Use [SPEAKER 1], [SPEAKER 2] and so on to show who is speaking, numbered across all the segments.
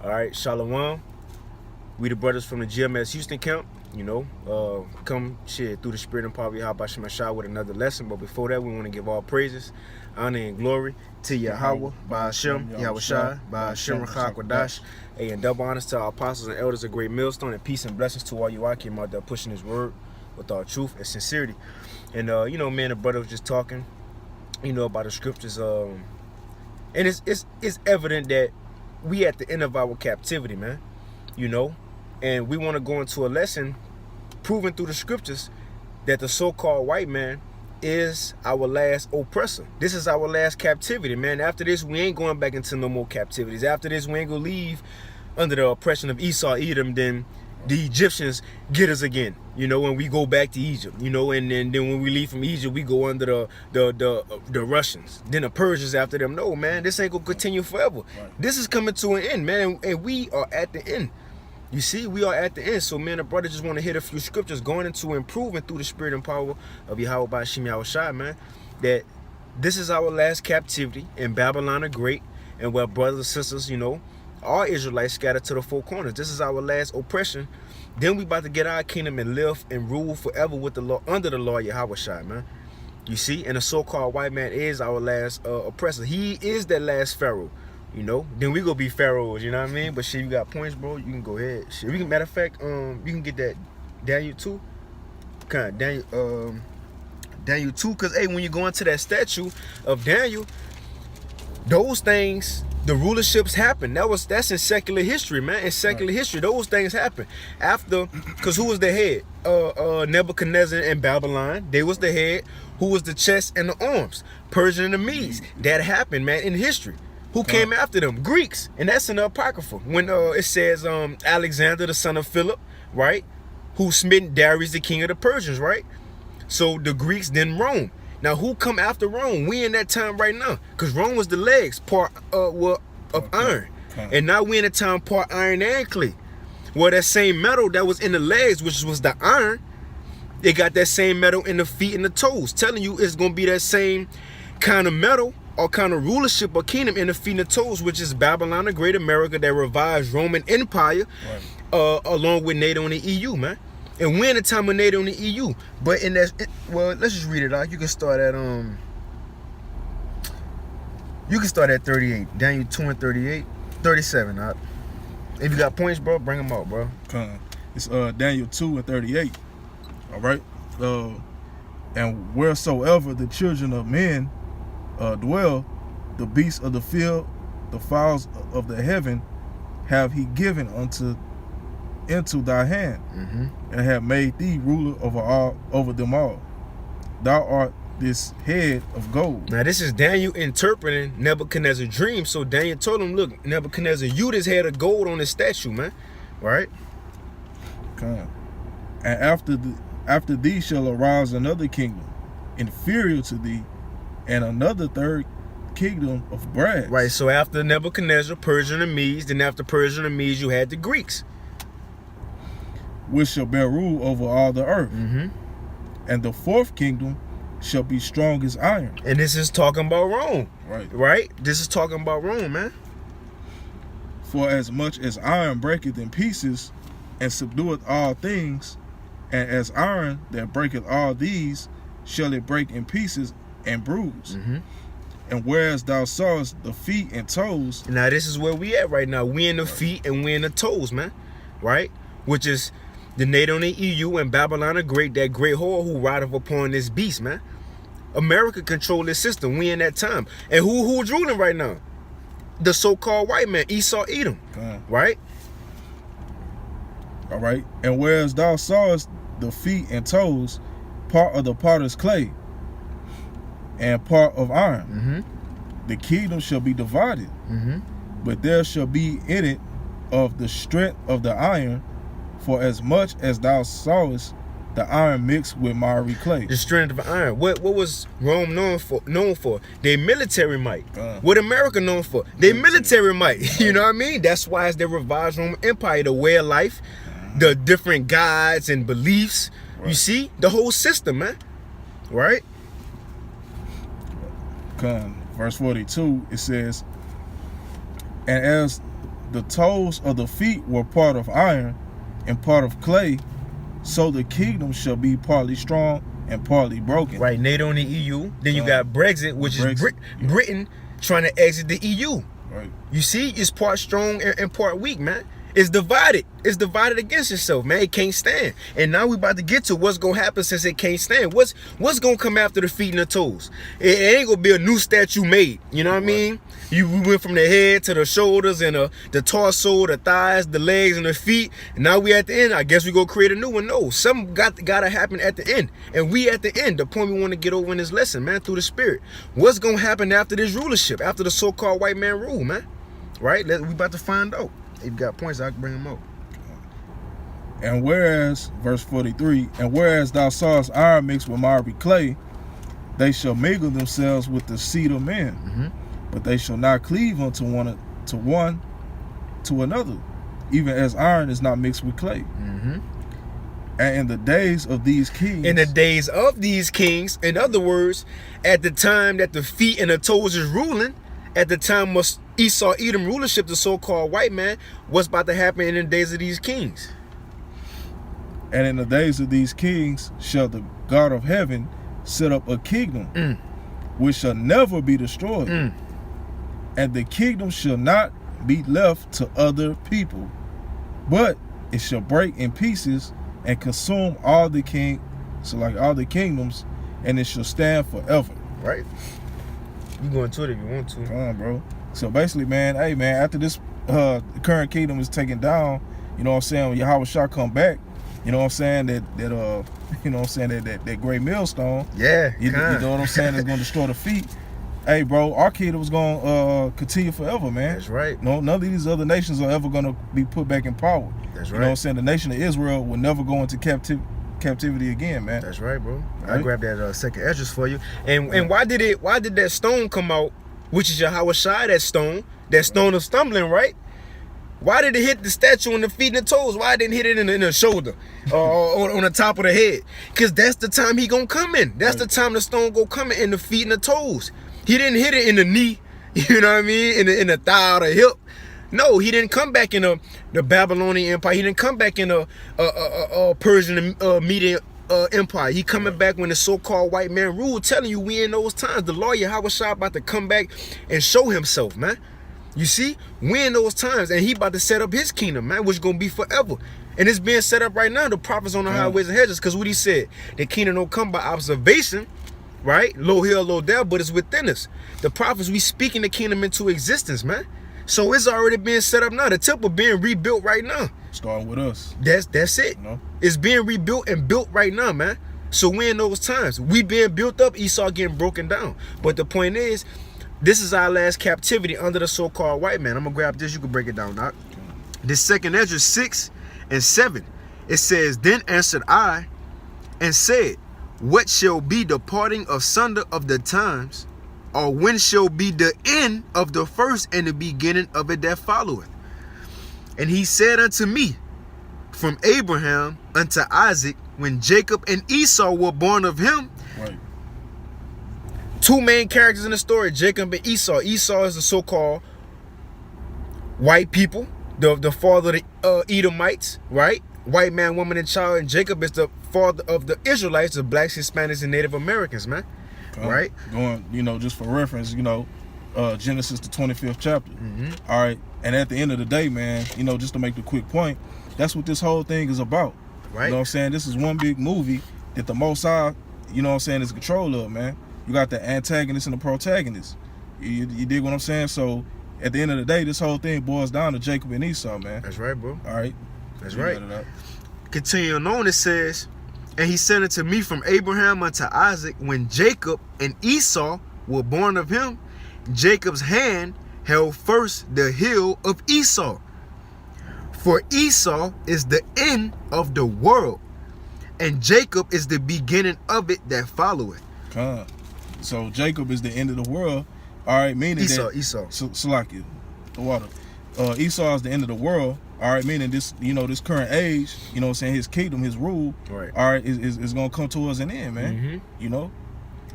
[SPEAKER 1] All right, Shalom. We the brothers from the GMS Houston camp. You know, come shit through the spirit and power of Yahweh Shemashah with another lesson. But before that, we want to give all praises, honor, and glory to Yahweh, Ba'ashem, Yahweh Shai, Ba'ashem, Rachakwadash. And double honors to our apostles and elders of Great Millstone, and peace and blessings to all you Akim out there pushing his word with all truth and sincerity. And, you know, man, the brother was just talking, you know, about the scriptures. And it's evident that we at the end of our captivity, man, you know. And we want to go into a lesson proving through the scriptures that the so-called white man is our last oppressor. This is our last captivity, man. After this, we ain't going back into no more captivities. After this, we ain't going to leave under the oppression of Esau, Edom, then the Egyptians get us again, you know, when we go back to Egypt, you know, and then when we leave from Egypt, we go under the Russians, then the Persians after them. No, man, this ain't going to continue forever. Right. This is coming to an end, man, and we are at the end. You see, we are at the end. So, man, the brother just want to hit a few scriptures going into improving through the spirit and power of Yahweh Ba'ashem Yahweh Shai, man, that this is our last captivity in Babylon the Great, and where brothers and sisters, you know, all Israelites scattered to the four corners. This is our last oppression. Then we about to get our kingdom and live and rule forever with the law, under the law of Yahweh Shai, man. You see, and the so-called white man is our last oppressor. He is that last pharaoh. You know, then we gonna be pharaohs, you know what I mean? But shit, you got points, bro, you can go ahead. Shit, we can, matter of fact, you can get that Daniel 2. Kind of Daniel 2, because hey, when you go into that statue of Daniel, those things, the rulerships happen. That's in secular history, man. In secular history, those things happen. After, because who was the head? Nebuchadnezzar and Babylon, they was the head. Who was the chest and the arms? Persian and the Medes. That happened, man, in history. Who came after them? Greeks. And that's in the Apocrypha. When it says Alexander, the son of Philip, right? Who smitten Darius, the king of the Persians, right? So the Greeks, then Rome. Now, who come after Rome? We in that time right now. Because Rome was the legs, part of iron. And now we in a time part iron and clay. Well, that same metal that was in the legs, which was the iron, they got that same metal in the feet and the toes. Telling you it's going to be that same kind of metal or kind of rulership or kingdom in the feet and the toes, which is Babylon, the Great America, that revives Roman Empire, along with NATO and the EU, man. And we're in the time of NATO and the EU. But in that, well, let's just read it out. You can start at 38. Daniel 2 and 38, 37. Out. If you got points, bro, bring them out, bro.
[SPEAKER 2] It's Daniel 2 and 38. All right. And wheresoever the children of men dwell, the beasts of the field, the fowls of the heaven, have he given into thy hand, and have made thee ruler over them all. Thou art this head of gold.
[SPEAKER 1] Now this is Daniel interpreting Nebuchadnezzar's dream. So Daniel told him, look, Nebuchadnezzar, you this head of gold on this statue, man. Right?
[SPEAKER 2] And after thee shall arise another kingdom, inferior to thee, and another third kingdom of brass.
[SPEAKER 1] Right, so after Nebuchadnezzar, Persia and the Medes, then after Persia and the Medes, you had the Greeks,
[SPEAKER 2] which shall bear rule over all the earth. And the fourth kingdom shall be strong as iron.
[SPEAKER 1] And this is talking about Rome.
[SPEAKER 2] Right.
[SPEAKER 1] This is talking about Rome, man.
[SPEAKER 2] For as much as iron breaketh in pieces, and subdueth all things, and as iron that breaketh all these, shall it break in pieces and bruise. And whereas thou sawest the feet and toes.
[SPEAKER 1] Now this is where we at right now. We in the feet and we in the toes, man. Right? Which is the NATO and the EU and Babylon the Great, that great whore who rideth upon this beast, man. America control this system. We in that time. And who's ruling right now? The so-called white man, Esau, Edom. Right?
[SPEAKER 2] All right. And whereas thou sawest the feet and toes, part of the potter's clay, and part of iron, the kingdom shall be divided, but there shall be in it of the strength of the iron, for as much as thou sawest the iron mixed with miry clay.
[SPEAKER 1] The strength of iron. What was Rome known for? Their military might. What America known for? Their military might. You know what I mean? That's why it's the revised Roman Empire, the way of life, the different gods and beliefs. You see? The whole system, man. Right?
[SPEAKER 2] Verse 42, it says, and as the toes of the feet were part of iron and part of clay, so the kingdom shall be partly strong and partly broken.
[SPEAKER 1] Right, NATO and the EU. Then you got Brexit, which is Britain trying to exit the EU.
[SPEAKER 2] Right.
[SPEAKER 1] You see, it's part strong and part weak, man. It's divided. It's divided against itself, man. It can't stand. And now we about to get to what's gonna happen since it can't stand. What's gonna come after the feet and the toes? It ain't gonna be a new statue made. You know what I mean? We went from the head to the shoulders and the torso, the thighs, the legs, and the feet. And now we at the end. I guess we go create a new one. No, something gotta happen at the end. And we at the end. The point we want to get over in this lesson, man, through the Spirit. What's gonna happen after this rulership? After the so-called white man rule, man? Right? We about to find out. If you got points, I can bring them up.
[SPEAKER 2] And whereas, verse 43, and whereas thou sawest iron mixed with miry clay, they shall mingle themselves with the seed of men, but they shall not cleave unto one to another, even as iron is not mixed with clay. And in the days of these kings, in other words, at the time that the feet and the toes is ruling, at the time of Esau, Edom rulership, the so-called white man, what's about to happen in the days of these kings? And in the days of these kings shall the God of heaven set up a kingdom which shall never be destroyed. And the kingdom shall not be left to other people, but it shall break in pieces and consume all the kingdoms, and it shall stand forever.
[SPEAKER 1] Right? You go into it if you want to.
[SPEAKER 2] Come on, bro. So basically, man, hey, man, after this the current kingdom is taken down, you know what I'm saying, when Yahweh Shah come back, you know what I'm saying, that you know what I'm saying, that great millstone, you know what I'm saying, is gonna destroy the feet. Hey, bro, our kingdom was gonna continue forever, man.
[SPEAKER 1] That's right.
[SPEAKER 2] No, none of these other nations are ever gonna be put back in power.
[SPEAKER 1] That's right.
[SPEAKER 2] You know what I'm saying? The nation of Israel will never go into captivity again, man.
[SPEAKER 1] That's right, bro. Right? I grabbed that second Esdras for you. And why did that stone come out, which is Yahweh Shai, that stone of stumbling, right? Why did it hit the statue on the feet and the toes? Why didn't it hit it in the shoulder or on the top of the head? Because that's the time he gonna come in. That's the time the stone go come in the feet and the toes. He didn't hit it in the knee, you know what I mean, in the thigh or the hip. No, he didn't come back in the Babylonian Empire. He didn't come back in a Persian Median Empire. He coming back when the so-called white man ruled, telling you we in those times. The Lord Yahweh Shah about to come back and show himself, man. You see, we in those times, and he about to set up his kingdom, man, which is gonna be forever. And it's being set up right now. The prophets on the highways and hedges, because what he said, the kingdom don't come by observation, right? Low hill, low down, but it's within us. The prophets, we speaking the kingdom into existence, man. So it's already being set up now. The temple being rebuilt right now.
[SPEAKER 2] Starting with us.
[SPEAKER 1] That's it. You know? It's being rebuilt and built right now, man. So we in those times. We being built up, Esau getting broken down. But the point is, this is our last captivity under the so-called white man. I'm going to grab this. You can break it down, Doc. This second Esdras 6 and 7. It says, Then answered I and said, What shall be the parting asunder of the times? Or when shall be the end of the first and the beginning of it that followeth? And he said unto me, From Abraham unto Isaac, when Jacob and Esau were born of him.
[SPEAKER 2] Right.
[SPEAKER 1] Two main characters in the story, Jacob and Esau. Esau is the so-called white people, the father of the Edomites, right? White man, woman, and child. And Jacob is the father of the Israelites, the blacks, Hispanics, and Native Americans, man. Right?
[SPEAKER 2] Going, just for reference, Genesis, the 25th chapter. All right. And at the end of the day, man, just to make the quick point, that's what this whole thing is about. Right. You know what I'm saying? This is one big movie that the Most High, is in control of, man. You got the antagonist and the protagonist. You dig what I'm saying? So at the end of the day, this whole thing boils down to Jacob and Esau, man.
[SPEAKER 1] That's right, bro.
[SPEAKER 2] All right.
[SPEAKER 1] That's right. Continuing on, it says, And he said unto me, From Abraham unto Isaac, when Jacob and Esau were born of him, Jacob's hand held first the heel of Esau. For Esau is the end of the world, and Jacob is the beginning of it that followeth.
[SPEAKER 2] So Jacob is the end of the world. All right, meaning
[SPEAKER 1] Esau.
[SPEAKER 2] Salakia, the water. Esau is the end of the world. All right, meaning this, this current age, his kingdom, his rule,
[SPEAKER 1] right,
[SPEAKER 2] all right, is gonna come towards an end, man.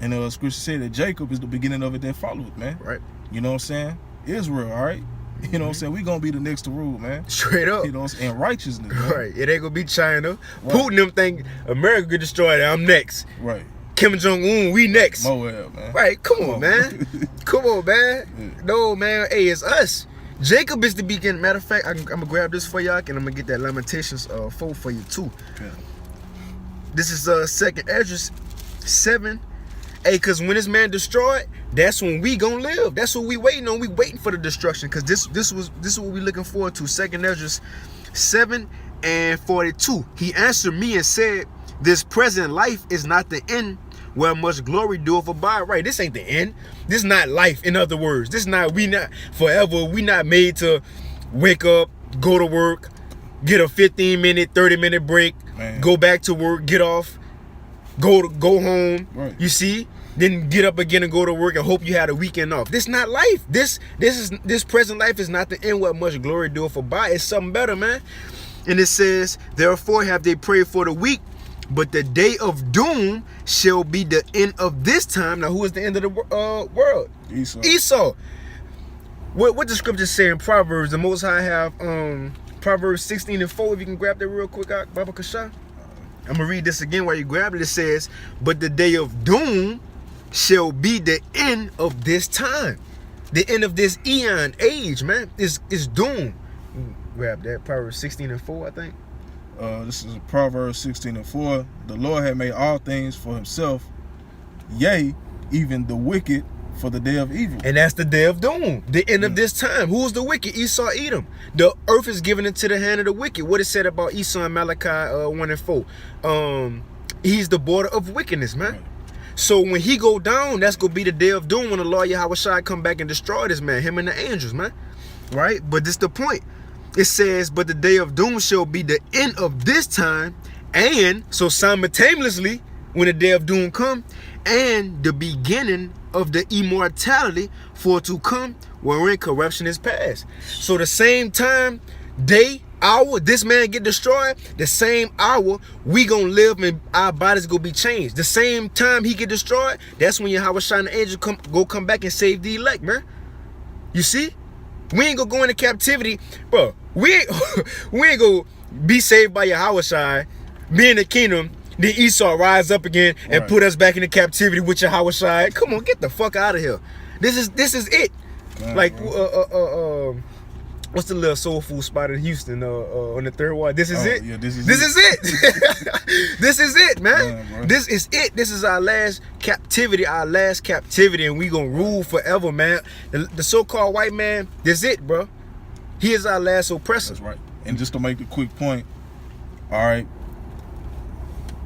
[SPEAKER 2] And scripture said that Jacob is the beginning of it that followeth, man.
[SPEAKER 1] Right.
[SPEAKER 2] You know what I'm saying? Israel, all right. You know what I'm saying? We gonna be the next to rule, man.
[SPEAKER 1] Straight up.
[SPEAKER 2] You know what I'm saying? And righteousness, man.
[SPEAKER 1] Right. It ain't gonna be China.
[SPEAKER 2] Right.
[SPEAKER 1] Putin them think America get destroyed. I'm next.
[SPEAKER 2] Right.
[SPEAKER 1] Kim Jong-un, we next.
[SPEAKER 2] Moab, man.
[SPEAKER 1] Right. Come on, man. Come on, man.
[SPEAKER 2] Yeah.
[SPEAKER 1] No, man. Hey, it's us. Jacob is the beginning. Matter of fact, I'm gonna grab this for y'all, and I'm gonna get that Lamentations 4 for you too.
[SPEAKER 2] Okay.
[SPEAKER 1] This is 2nd Esdras 7. Hey, cause when this man destroyed, that's when we gonna live. That's what we waiting on. We waiting for the destruction. Cause this is what we looking forward to. 2nd Esdras 7 and 42. He answered me and said, "This present life is not the end, where much glory doeth abide." Right, this ain't the end. This not life. In other words, this not we not forever. We not made to wake up, go to work, get a 15-minute, 30-minute break,
[SPEAKER 2] Man.
[SPEAKER 1] go back to work, get off, go home.
[SPEAKER 2] Right.
[SPEAKER 1] You see, then get up again and go to work and hope you had a weekend off. This not life. This present life is not the end, what much glory doeth abide. It's something better, man. And it says, "Therefore have they prayed for the weak, but the day of doom shall be the end of this time." Now, who is the end of the world?
[SPEAKER 2] Esau.
[SPEAKER 1] Esau. What the scriptures say in Proverbs? The Most High have Proverbs 16 and 4. If you can grab that real quick, Baba Kasha. I'm gonna read this again while you grab it. It says, "But the day of doom shall be the end of this time." The end of this eon age, man. Is doom. Grab that. Proverbs 16 and 4, I think.
[SPEAKER 2] This is Proverbs 16 and 4. "The Lord had made all things for himself, yea, even the wicked for the day of evil."
[SPEAKER 1] And that's the day of doom, the end of this time. Who's the wicked? Esau, Edom. The earth is given into the hand of the wicked. What is said about Esau in Malachi 1 and 4? He's the border of wickedness, man.
[SPEAKER 2] Right.
[SPEAKER 1] So when he go down, that's going to be the day of doom when the Lord Yahweh Shai come back and destroy this man, him and the angels, man. Right? But this the point. It says, "But the day of doom shall be the end of this time." And so simultaneously, when the day of doom come, and the beginning of the immortality for to come, wherein corruption is past. So the same time, day, hour, this man get destroyed, the same hour, we gonna live and our bodies gonna be changed. The same time he get destroyed, that's when Yahweh Shai and the angel come back and save the elect, man. You see? We ain't gonna go into captivity, bro. We ain't gonna be saved by Yahweh Shai, be in the kingdom, then Esau rise up again and
[SPEAKER 2] Right.
[SPEAKER 1] put us back into captivity with Yahweh Shai. Come on, get the fuck out of here. This is it.
[SPEAKER 2] God,
[SPEAKER 1] Like
[SPEAKER 2] bro.
[SPEAKER 1] what's the little soul food spot in Houston on the 3rd ward? This is it.
[SPEAKER 2] Yeah, this is
[SPEAKER 1] it. This is it, man.
[SPEAKER 2] Yeah, bro.
[SPEAKER 1] This is it. This is our last captivity, and we gonna rule forever, man. The so-called white man, this it, bro. He is our last oppressor.
[SPEAKER 2] That's right. And just to make a quick point, all right,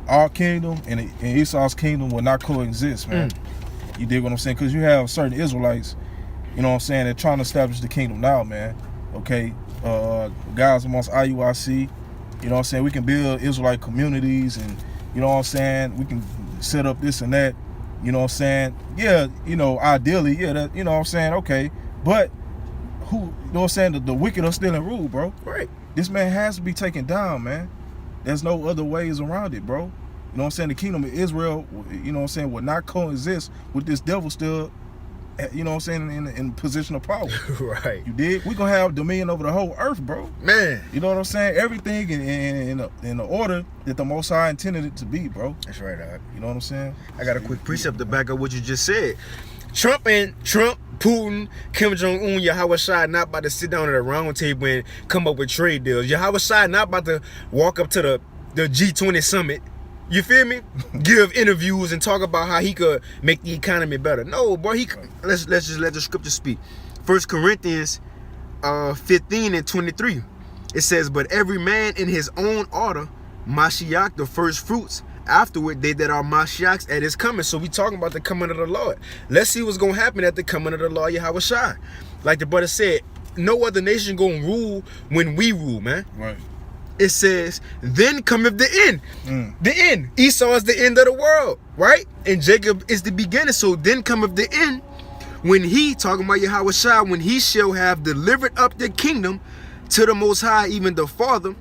[SPEAKER 2] our kingdom and Esau's kingdom will not coexist, man. You dig what I'm saying? Because you have certain Israelites, you know what I'm saying, they're trying to establish the kingdom now, man. Okay, guys amongst IUIC, you know what I'm saying, we can build Israelite communities, and you know what I'm saying, we can set up this and that, you know what I'm saying. Yeah, you know, ideally, yeah, that, you know what I'm saying, okay, but who, you know what I'm saying, the wicked are still in rule, bro.
[SPEAKER 1] Right.
[SPEAKER 2] This man has to be taken down, man. There's no other ways around it, bro. You know what I'm saying? The kingdom of Israel, you know what I'm saying, will not coexist with this devil still, you know what I'm saying, in position of power.
[SPEAKER 1] Right.
[SPEAKER 2] You dig? We're going to have dominion over the whole earth, bro.
[SPEAKER 1] Man.
[SPEAKER 2] You know what I'm saying? Everything in the order that the Most High intended it to be, bro.
[SPEAKER 1] That's right, dog.
[SPEAKER 2] You know what I'm saying?
[SPEAKER 1] I got a quick precept to back up what you just said. Trump, Putin, Kim Jong-un, Yahweh Shai not about to sit down at a round table and come up with trade deals. Yahweh Shai not about to walk up to the G20 summit, you feel me? Give interviews and talk about how he could make the economy better. No, boy, let's just let the scripture speak. 1 Corinthians 15 and 23. It says, "But every man in his own order, Mashiach the first fruits, afterward they that are Mashiachs at his coming." So we talking about the coming of the Lord. Let's see what's gonna happen at the coming of the Lord Yahweh Shai. Like the brother said, no other nation gonna rule when we rule, man.
[SPEAKER 2] Right.
[SPEAKER 1] It says, "Then cometh the end." The end. Esau is the end of the world, right? And Jacob is the beginning. So then cometh the end, when he, talking about Yahweh Shai, when he shall have delivered up the kingdom to the Most High, even the Father,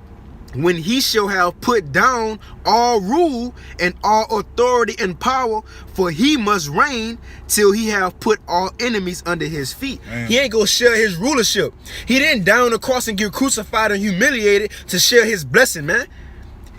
[SPEAKER 1] when he shall have put down all rule and all authority and power, for he must reign till he have put all enemies under his feet.
[SPEAKER 2] Man.
[SPEAKER 1] He ain't gonna share his rulership. He didn't down on the cross and get crucified and humiliated to share his blessing, man.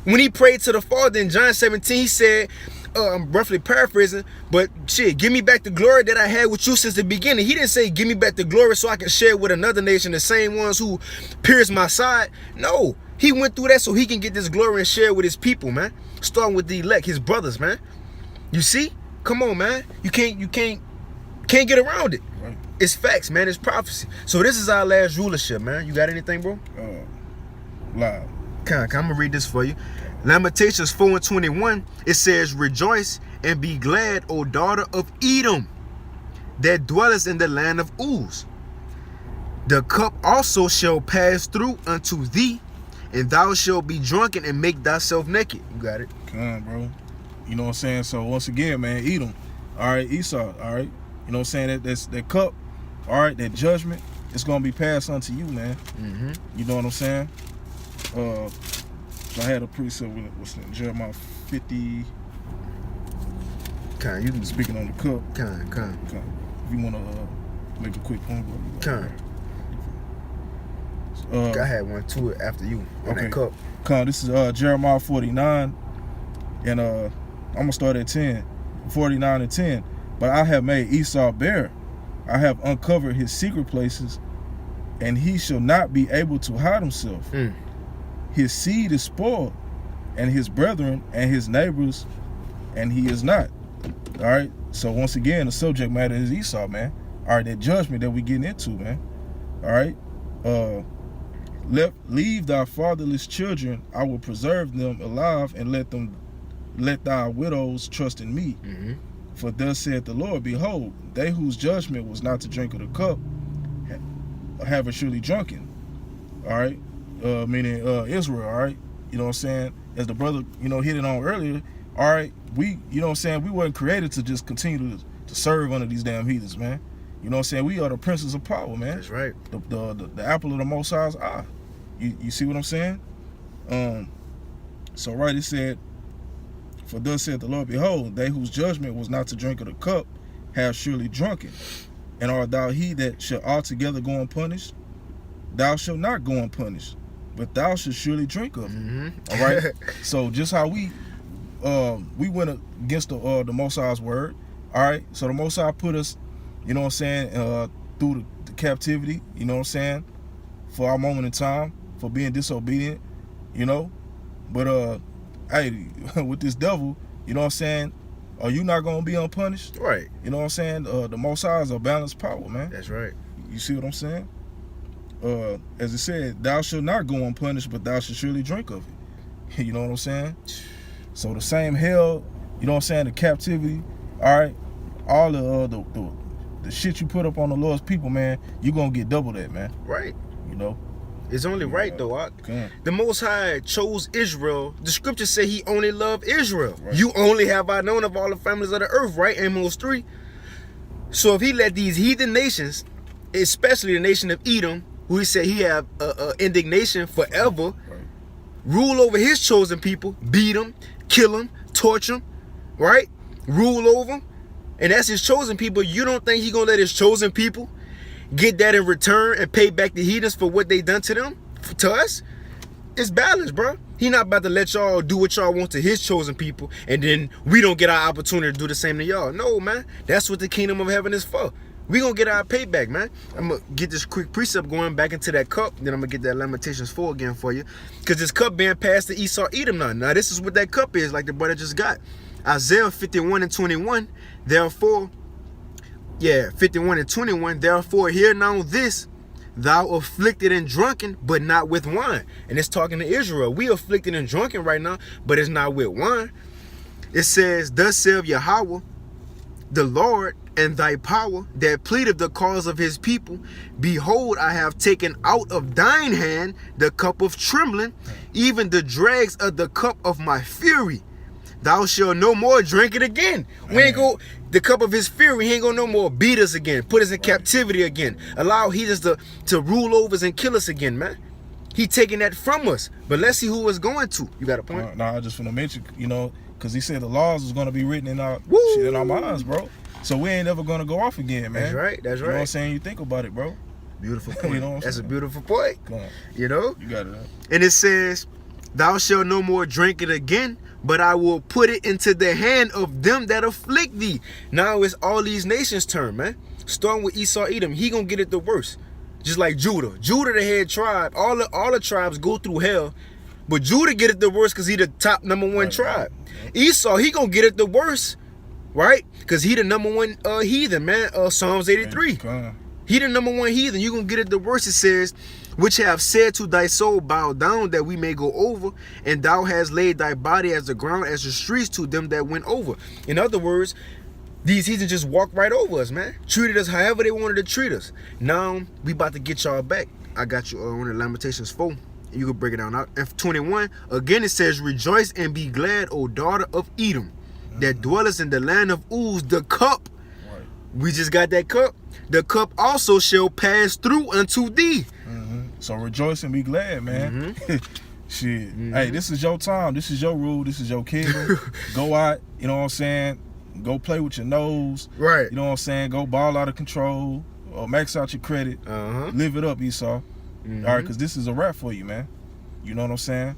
[SPEAKER 1] When he prayed to the Father in John 17, he said, I'm roughly paraphrasing, but shit, give me back the glory that I had with you since the beginning. He didn't say, give me back the glory so I can share with another nation, the same ones who pierced my side. No, he went through that so he can get this glory and share with his people, man. Starting with the elect, his brothers, man. You see? Come on, man. You can't get around it.
[SPEAKER 2] Right.
[SPEAKER 1] It's facts, man. It's prophecy. So this is our last rulership, man. You got anything, bro?
[SPEAKER 2] Live.
[SPEAKER 1] I'm gonna read this for you. Lamentations 4:21. It says, rejoice and be glad, O daughter of Edom, that dwellest in the land of Uz. The cup also shall pass through unto thee, and thou shalt be drunken and make thyself naked. You got it.
[SPEAKER 2] Come on, bro. You know what I'm saying? So once again, man, Edom. All right, Esau. All right. You know what I'm saying? That's that cup. All right, that judgment. It's gonna be passed unto you, man.
[SPEAKER 1] Mm-hmm.
[SPEAKER 2] You know what I'm saying? I had a precept with Jeremiah 50.
[SPEAKER 1] You can
[SPEAKER 2] Speaking on the cup. If you want to make a quick point, bro.
[SPEAKER 1] I had one to it after you on that cup.
[SPEAKER 2] This is Jeremiah 49, and I'm gonna start at 10, 49 and 10. But I have made Esau bare. I have uncovered his secret places, and he shall not be able to hide himself. His seed is spoiled, and his brethren and his neighbors, and he is not. All right. So once again, the subject matter is Esau, man. All right, that judgment that we getting into, man. All right. Leave thy fatherless children. I will preserve them alive, and let thy widows trust in me.
[SPEAKER 1] Mm-hmm.
[SPEAKER 2] For thus saith the Lord, behold, they whose judgment was not to drink of the cup have it surely drunken. All right. Meaning Israel, all right? You know what I'm saying? As the brother, hit it on earlier, all right, we wasn't created to just continue to serve under these damn heathens, man. You know what I'm saying? We are the princes of power, man.
[SPEAKER 1] That's right.
[SPEAKER 2] The apple of the Most High's eye. You see what I'm saying? So right, it said, for thus saith the Lord, behold, they whose judgment was not to drink of the cup have surely drunken. And art thou he that shall altogether go unpunished? Thou shalt not go unpunished, but thou shalt surely drink of it.
[SPEAKER 1] Mm-hmm.
[SPEAKER 2] All right. So just how we went against the Most High's word. All right. So the Most High put us, you know what I'm saying, through the captivity. You know what I'm saying, for our moment in time, for being disobedient. But hey, with this devil, you know what I'm saying, are you not gonna be unpunished?
[SPEAKER 1] Right. You
[SPEAKER 2] know what I'm saying? The Most High is a balanced power, man.
[SPEAKER 1] That's right. You
[SPEAKER 2] see what I'm saying? As it said, thou shalt not go unpunished, but thou shalt surely drink of it. You know what I'm saying? So the same hell, you know what I'm saying, the captivity, all right, all the shit you put up on the Lord's people, man, you gonna get double that, man.
[SPEAKER 1] Right.
[SPEAKER 2] You know?
[SPEAKER 1] It's only right, though. The Most High chose Israel. The scriptures say he only loved Israel. Right. You only have I known of all the families of the earth, right? Amos 3. So if he let these heathen nations, especially the nation of Edom, who he said he have indignation forever, rule over his chosen people, beat them, kill them, torture them, right? Rule over them. And that's his chosen people. You don't think he gonna let his chosen people get that in return and pay back the heathens for what they done to them, to us? It's balanced, bro. He not about to let y'all do what y'all want to his chosen people, and then we don't get our opportunity to do the same to y'all. No, man. That's what the kingdom of heaven is for. We gonna get our payback, man. I'm gonna get this quick precept going back into that cup. Then I'm gonna get that Lamentations 4 again for you. Because this cup being passed to Esau, Edom now. Now this is what that cup is, like the brother just got. Isaiah 51 and 21. Therefore, 51 and 21. Therefore, hear now this, thou afflicted and drunken, but not with wine. And it's talking to Israel. We afflicted and drunken right now, but it's not with wine. It says, thus saith Yahweh, the Lord, and thy power that pleadeth the cause of his people. Behold, I have taken out of thine hand the cup of trembling, even the dregs of the cup of my fury. Thou shalt no more drink it again. We ain't go the cup of his fury. He ain't gonna no more beat us again, put us in captivity again, allow heathens to rule over us and kill us again, man. He taking that from us. But let's see who it's going to. You got a point?
[SPEAKER 2] Nah, I just want to mention, because he said the laws was going to be written in our minds, bro. So we ain't ever going to go off again, man.
[SPEAKER 1] That's right. That's right.
[SPEAKER 2] You know what I'm saying? You think about it, bro.
[SPEAKER 1] Beautiful point.
[SPEAKER 2] You know what I'm
[SPEAKER 1] That's
[SPEAKER 2] saying?
[SPEAKER 1] a beautiful point.
[SPEAKER 2] Come on.
[SPEAKER 1] You know?
[SPEAKER 2] You got it. Huh?
[SPEAKER 1] And it says, thou shalt no more drink it again, but I will put it into the hand of them that afflict thee. Now it's all these nations' turn, man. Starting with Esau, Edom, he gonna get it the worst. Just like Judah. Judah, the head tribe. All the tribes go through hell, but Judah get it the worst because he the top #1 tribe.
[SPEAKER 2] Right.
[SPEAKER 1] Esau, he gonna get it the worst, right? Because he the #1 heathen, man. Psalms 83. He the #1 heathen. You gonna get it the worst. It says, which have said to thy soul, bow down that we may go over, and thou hast laid thy body as the ground, as the streets to them that went over. In other words, these heathens just walked right over us, man. Treated us however they wanted to treat us. Now we about to get y'all back. I got you on the Lamentations 4. You can break it down out. And 21, again it says, rejoice and be glad, O daughter of Edom, that dwellest in the land of Uz, the cup.
[SPEAKER 2] Right.
[SPEAKER 1] We just got that cup. The cup also shall pass through unto thee.
[SPEAKER 2] So rejoice and be glad, man. Shit. Hey, this is your time. This is your rule. This is your kingdom. Go out, you know what I'm saying? Go play with your nose.
[SPEAKER 1] Right.
[SPEAKER 2] You know what I'm saying? Go ball out of control. Or max out your credit. Live it up, Esau. All right, because this is a wrap for you, man. You know what I'm saying?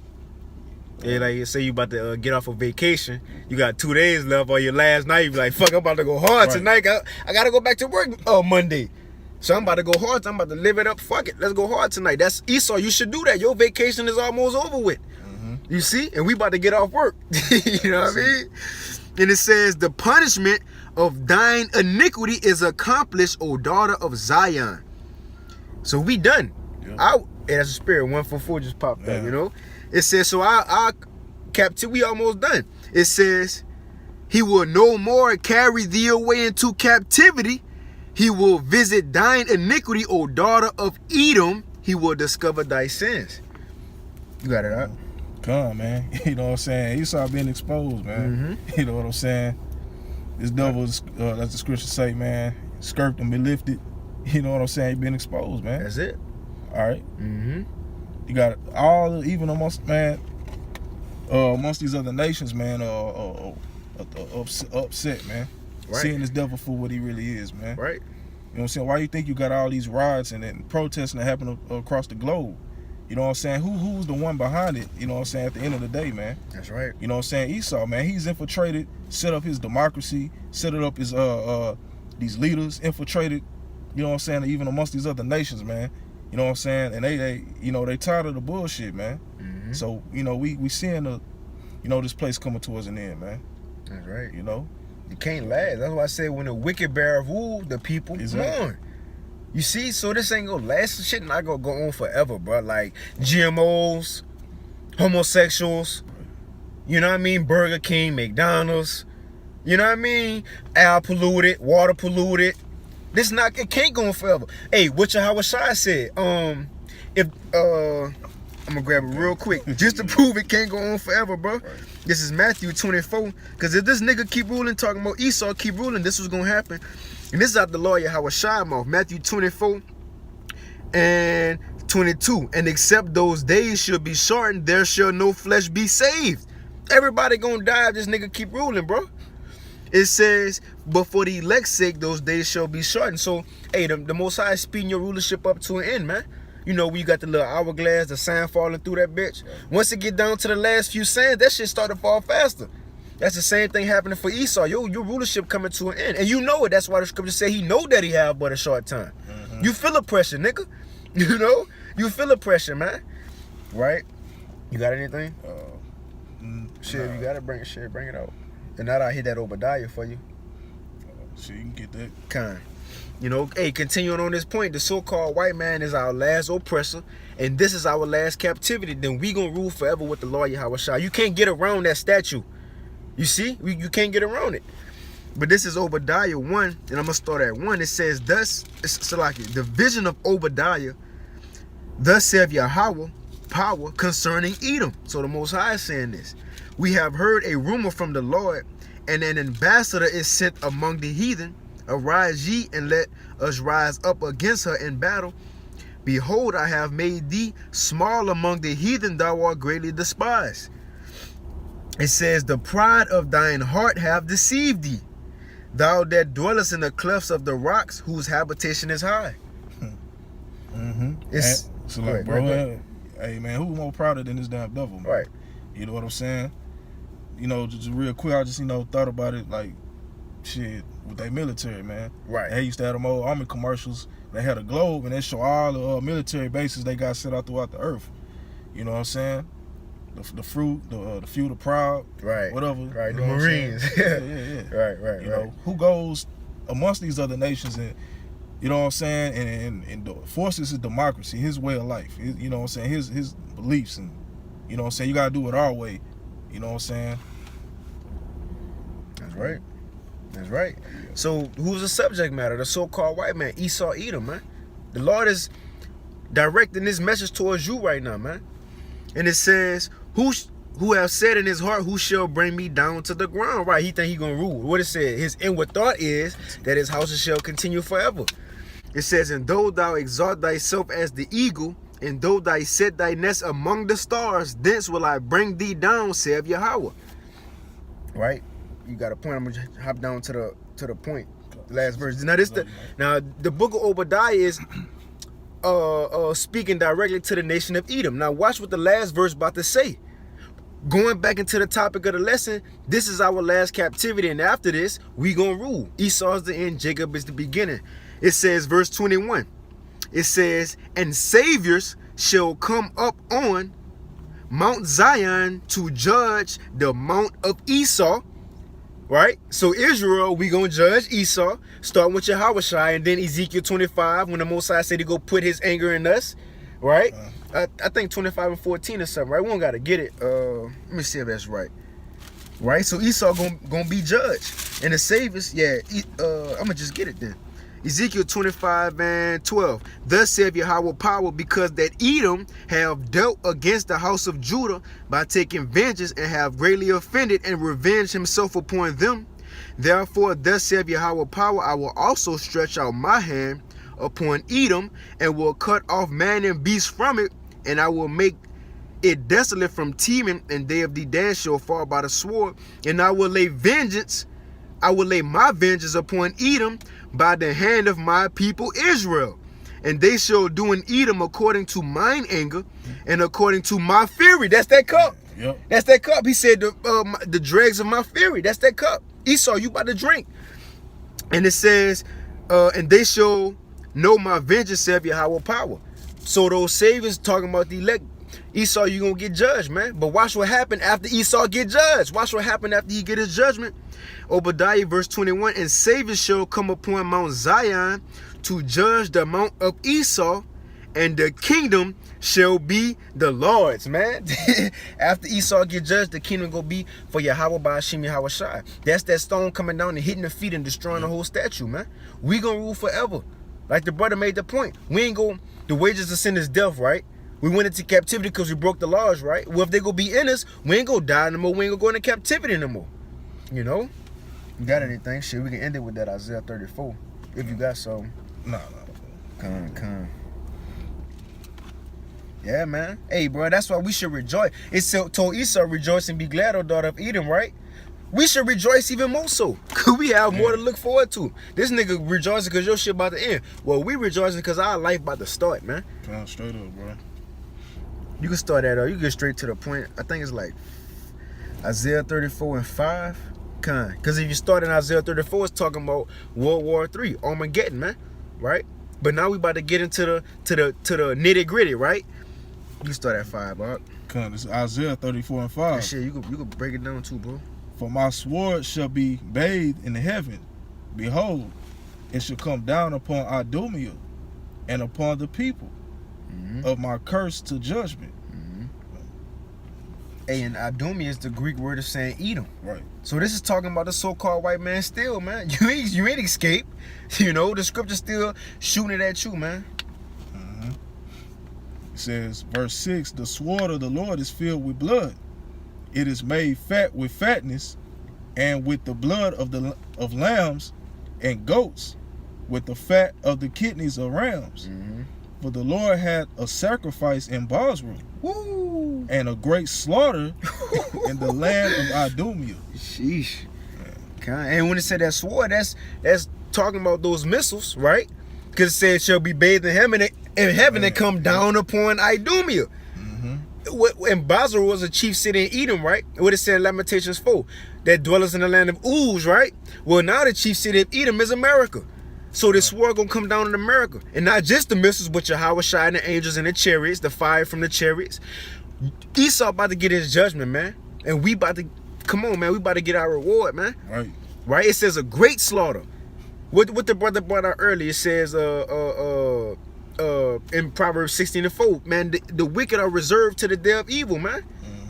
[SPEAKER 1] Yeah, like you say you about to get off a vacation. You got 2 days left on your last night. You be like, fuck, I'm about to go hard tonight. I got to go back to work Monday. So I'm about to go hard. I'm about to live it up. Fuck it. Let's go hard tonight. That's Esau. You should do that. Your vacation is almost over with. You see? And we about to get off work. You know what I mean? And it says, the punishment of thine iniquity is accomplished, O daughter of Zion. So we done. Yeah. That's a spirit. 144 just popped up, you know? It says, so our captivity, we almost done. It says, he will no more carry thee away into captivity. He will visit thine iniquity, O daughter of Edom. He will discover thy sins. You got it, huh?
[SPEAKER 2] Come, man. You know what I'm saying? Esau being exposed, man. You know what I'm saying? This devil, as the scriptures say, man, skirt and be lifted. You know what I'm saying? He been exposed, man.
[SPEAKER 1] That's it.
[SPEAKER 2] All right. You got all, even amongst, man, amongst these other nations, man, upset, man. Right. Seeing this devil for what he really is, man.
[SPEAKER 1] Right.
[SPEAKER 2] You know what I'm saying? Why you think you got all these riots and protesting that happen across the globe? You know what I'm saying? Who's the one behind it? You know what I'm saying? At the end of the day, man.
[SPEAKER 1] That's right.
[SPEAKER 2] You know what I'm saying? Esau, man, he's infiltrated, set up his democracy, set it up his these leaders, infiltrated, you know what I'm saying, even amongst these other nations, man. You know what I'm saying? And they you know, they tired of the bullshit, man. So, you know, we seeing this place coming towards an end, man.
[SPEAKER 1] That's right.
[SPEAKER 2] You know?
[SPEAKER 1] You can't last. That's why I said when the wicked bear rule, the people mourn. You see, so this ain't gonna last. This shit not gonna go on forever, bro. Like GMOs, homosexuals, you know what I mean? Burger King, McDonald's, you know what I mean? Air polluted, water polluted. It can't go on forever. Hey, what your Hawashai said, I'm gonna grab it real quick just to prove it can't go on forever, bro. This is Matthew 24. Because if this nigga keep ruling, talking about Esau keep ruling, this was gonna happen. And this is out the lawyer Hawashai mouth. Matthew 24 and 22. And except those days shall be shortened, there shall no flesh be saved. Everybody gonna die if this nigga keep ruling, bro. It says, but for the elect's sake, those days shall be shortened. So, hey, the Most High is speeding your rulership up to an end, man. You know, when you got the little hourglass, the sand falling through that bitch. Once it get down to the last few sands, that shit start to fall faster. That's the same thing happening for Esau. Your rulership coming to an end. And you know it. That's why the scripture say he know that he have but a short time. You feel the pressure, nigga. You know? You feel the pressure, man. Right? You got anything? Shit, you gotta bring it out. And now I hit that Obadiah for you.
[SPEAKER 2] So you can get that.
[SPEAKER 1] Kind. You know, hey, continuing on this point, the so-called white man is our last oppressor, and this is our last captivity. Then we gonna rule forever with the Lord Yahushua. You can't get around that statue. You see? You can't get around it. But this is Obadiah 1, and I'm gonna start at 1. It says, thus, it's like the vision of Obadiah, thus saith Yahweh, power concerning Edom. So the Most High is saying this. We have heard a rumor from the Lord, and an ambassador is sent among the heathen. Arise ye, and let us rise up against her in battle. Behold, I have made thee small among the heathen, thou art greatly despised. It says, the pride of thine heart have deceived thee, thou that dwellest in the clefts of the rocks, whose habitation is high. It's
[SPEAKER 2] so like, bro, hey man, who's more prouder than this damn devil, man?
[SPEAKER 1] Right.
[SPEAKER 2] You know what I'm saying? You know, just real quick, I just, you know, thought about it, like, shit, with their military, man.
[SPEAKER 1] Right.
[SPEAKER 2] They used to have them old army commercials. They had a globe, and they show all the military bases they got set out throughout the earth. You know what I'm saying? The fruit, the few, the proud,
[SPEAKER 1] Right.
[SPEAKER 2] whatever.
[SPEAKER 1] Right.
[SPEAKER 2] You
[SPEAKER 1] The
[SPEAKER 2] know what I'm saying?
[SPEAKER 1] Marines.
[SPEAKER 2] Yeah.
[SPEAKER 1] Right.
[SPEAKER 2] You know, who goes amongst these other nations and, you know what I'm saying, and forces his democracy, his way of life, you know what I'm saying, his beliefs, and, you know what I'm saying, you got to do it our way, you know what I'm saying?
[SPEAKER 1] That's right. That's right. So who's the subject matter? The so-called white man, Esau, Edom, man. The Lord is directing this message towards you right now, man. And it says, who have said in his heart, who shall bring me down to the ground? Right, he think he gonna rule. What it said, his inward thought is that his houses shall continue forever. It says, and though thou exalt thyself as the eagle, and though thou set thy nest among the stars, thence will I bring thee down, saith Yahweh. Right? You got a point. I'm gonna hop down to the point. The last verse. Now the book of Obadiah is speaking directly to the nation of Edom. Now watch what the last verse about to say. Going back into the topic of the lesson, this is our last captivity, and after this, we gonna rule. Esau is the end, Jacob is the beginning. It says, verse 21, it says, and saviors shall come up on Mount Zion to judge the Mount of Esau. Right? So Israel, we gonna judge Esau, starting with Yahushua, and then Ezekiel 25, when the Most High said he go put his anger in us. Right? I think 25 and 14 or something, right? We don't gotta get it. Let me see if that's right. Right? So Esau gonna be judged. And the saviors, I'm gonna just get it then. Ezekiel 25 and 12. Thus saith Yahweh power, because that Edom have dealt against the house of Judah by taking vengeance, and have greatly offended and revenged himself upon them. Therefore, thus saith Yahweh power, I will also stretch out my hand upon Edom, and will cut off man and beast from it, and I will make it desolate from Teman, and they of Dedan shall fall by the sword, and I will lay my vengeance upon Edom by the hand of my people Israel. And they shall do in Edom according to mine anger and according to my fury. That's that cup.
[SPEAKER 2] Yep.
[SPEAKER 1] That's that cup. He said the dregs of my fury. That's that cup. Esau, you about to drink. And it says, and they shall know my vengeance, saith Yahweh power. So those saviors talking about the elect. Esau, you gonna get judged, man. But watch what happened after Esau get judged. Watch what happened after he get his judgment. Obadiah verse 21, and saviors shall come upon Mount Zion to judge the Mount of Esau, and the kingdom shall be the Lord's, man. After Esau get judged, the kingdom gonna be for Yahweh by Hashem Yahweh Shai. That's that stone coming down and hitting the feet and destroying the whole statue, man. We gonna rule forever. Like the brother made the point. We ain't go, the wages of sin is death, right? We went into captivity because we broke the laws, right? Well, if they gonna be in us, we ain't gonna die no more. We ain't gonna go into captivity no more. You know? You got anything? Shit, we can end it with that Isaiah 34. If you got some.
[SPEAKER 2] No.
[SPEAKER 1] Come. Yeah, man. Hey, bro, that's why we should rejoice. It told Esau, rejoice and be glad, O daughter of Edom, right? We should rejoice even more so. Because we have more to look forward to. This nigga rejoicing because your shit about to end. Well, we rejoicing because our life about to start, man.
[SPEAKER 2] Come straight up, bro.
[SPEAKER 1] You can start that, you get straight to the point. I think it's like Isaiah 34 and 5. Because if you start in Isaiah 34, it's talking about World War III, Armageddon, man. Right? But now we about to get into the nitty gritty, right? You start at 5, bro.
[SPEAKER 2] It's Isaiah 34 and 5.
[SPEAKER 1] That shit, you could break it down too, bro.
[SPEAKER 2] For my sword shall be bathed in the heaven. Behold, it shall come down upon Idumea and upon the people of my curse to judgment.
[SPEAKER 1] Hey, and Idumea is the Greek word of saying Edom.
[SPEAKER 2] Right.
[SPEAKER 1] So this is talking about the so-called white man still, man. You ain't escaped. You know, the scripture's still shooting it at you, man.
[SPEAKER 2] It says, verse 6, the sword of the Lord is filled with blood. It is made fat with fatness, and with the blood of lambs and goats, with the fat of the kidneys of rams. For the Lord had a sacrifice in Bosra,
[SPEAKER 1] Woo!
[SPEAKER 2] and a great slaughter in the land of Idumea.
[SPEAKER 1] Sheesh. And when it said that sword, that's talking about those missiles, right? Because it said shall be bathed in heaven and come down upon Idumea. And Bosra was a chief city in Edom, right? What it said in Lamentations 4, that dwellers in the land of Uz, right? Well, now the chief city of Edom is America. So this sword gonna come down in America. And not just the missiles, but Yahweh Shai and the angels and the chariots, the fire from the chariots. Esau about to get his judgment, man. And we about to, come on, man, we about to get our reward, man.
[SPEAKER 2] Right.
[SPEAKER 1] Right? It says a great slaughter. What the brother brought out earlier, it says in Proverbs 16:4, man, the wicked are reserved to the day of evil, man.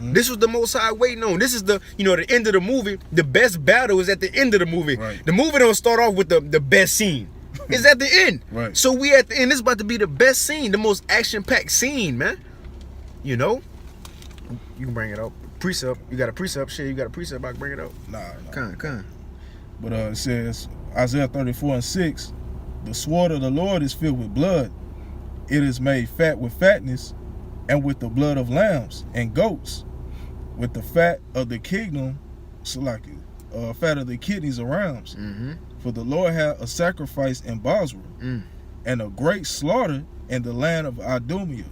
[SPEAKER 1] This was the Most High waiting on. This is the end of the movie. The best battle is at the end of the movie.
[SPEAKER 2] Right.
[SPEAKER 1] The movie don't start off with the best scene. It's at the end.
[SPEAKER 2] Right.
[SPEAKER 1] So we at the end. This is about to be the best scene, the most action-packed scene, man. You know? You can bring it up. Precept. You got a precept? Shit, you got a precept? I can bring it up.
[SPEAKER 2] Nah.
[SPEAKER 1] Come.
[SPEAKER 2] But it says, Isaiah 34:6, the sword of the Lord is filled with blood. It is made fat with fatness, and with the blood of lambs and goats, with the fat of the kingdom, fat of the kidneys of rams. For the Lord had a sacrifice in Bosra, and a great slaughter in the land of Idumea.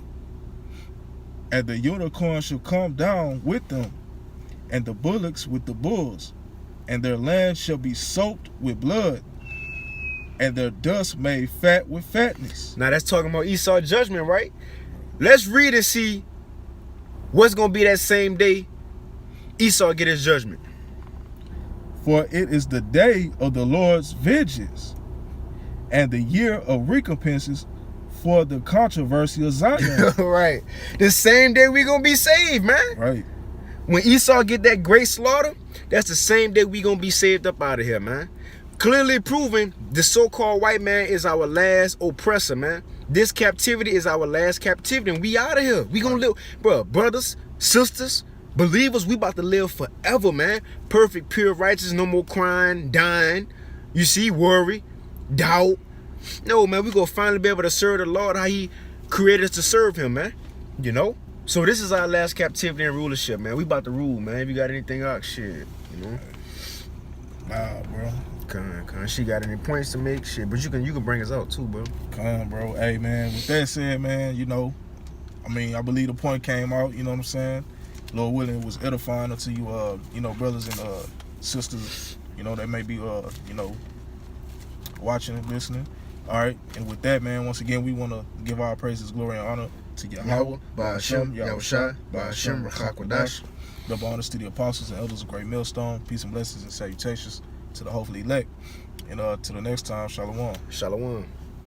[SPEAKER 2] And the unicorn shall come down with them, and the bullocks with the bulls, and their land shall be soaked with blood, and their dust made fat with fatness.
[SPEAKER 1] Now that's talking about Esau's judgment, right? Let's read and see what's going to be that same day Esau get his judgment.
[SPEAKER 2] For it is the day of the Lord's vengeance, and the year of recompenses for the controversy of Zion.
[SPEAKER 1] Right. The same day we going to be saved, man.
[SPEAKER 2] Right.
[SPEAKER 1] When Esau get that great slaughter, that's the same day we going to be saved up out of here, man. Clearly proving the so-called white man is our last oppressor, man. This captivity is our last captivity, and we out of here. We gonna live, bro, brothers, sisters, believers, we about to live forever, man. Perfect, pure, righteous, no more crying, dying. You see, worry, doubt. No, man, we gonna finally be able to serve the Lord how he created us to serve him, man. You know? So this is our last captivity and rulership, man. We about to rule, man. If you got anything out, shit, you know?
[SPEAKER 2] Nah, bro.
[SPEAKER 1] Con. She got any points to make? Shit, but you can bring us out too, bro.
[SPEAKER 2] Come, bro. Hey, man, with that said, man, I believe the point came out, you know what I'm saying? Lord willing, it was edifying unto you, brothers and sisters, that may be, watching and listening. All right, and with that, man, once again, we want to give our praises, glory, and honor to Yahweh,
[SPEAKER 1] Ba'ashem, Yahweh Shai, Ba'ashem, Rachakwadash.
[SPEAKER 2] Double honors to the apostles and elders of Great Millstone. Peace and blessings and salutations to the hopefully elect. And to the next time, Shalom.
[SPEAKER 1] Shalom.